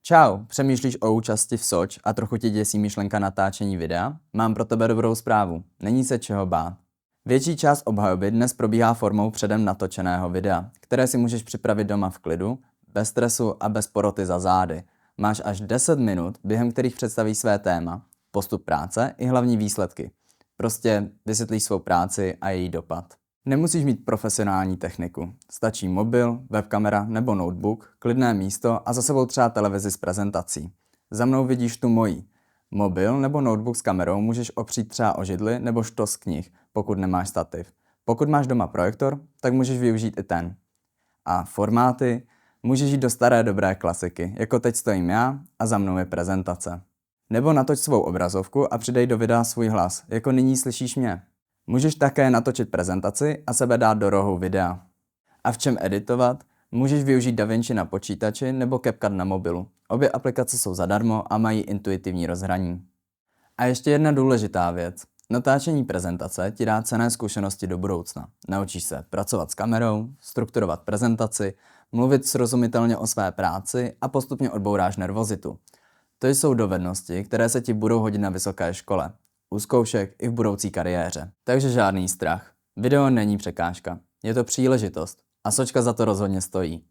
Čau, přemýšlíš o účasti v SOČ a trochu tě děsí myšlenka natáčení videa? Mám pro tebe dobrou zprávu. Není se čeho bát. Větší část obhajoby dnes probíhá formou předem natočeného videa, které si můžeš připravit doma v klidu, bez stresu a bez poroty za zády. Máš až 10 minut, během kterých představíš své téma, postup práce i hlavní výsledky. Prostě vysvětlíš svou práci a její dopad. Nemusíš mít profesionální techniku. Stačí mobil, webkamera nebo notebook, klidné místo a za sebou třeba televizi s prezentací. Za mnou vidíš tu moji. Mobil nebo notebook s kamerou můžeš opřít třeba o židli nebo štos knih, pokud nemáš stativ. Pokud máš doma projektor, tak můžeš využít i ten. A formáty? Můžeš jít do staré dobré klasiky, jako teď stojím já a za mnou je prezentace. Nebo natoč svou obrazovku a přidej do videa svůj hlas, jako nyní slyšíš mě. Můžeš také natočit prezentaci a sebe dát do rohu videa. A v čem editovat? Můžeš využít DaVinci na počítači nebo CapCut na mobilu. Obě aplikace jsou zadarmo a mají intuitivní rozhraní. A ještě jedna důležitá věc. Natáčení prezentace ti dá cenné zkušenosti do budoucna. Naučíš se pracovat s kamerou, strukturovat prezentaci, mluvit srozumitelně o své práci a postupně odbouráš nervozitu. To jsou dovednosti, které se ti budou hodit na vysoké škole, u zkoušek i v budoucí kariéře. Takže žádný strach. Video není překážka. Je to příležitost. A Sočka za to rozhodně stojí.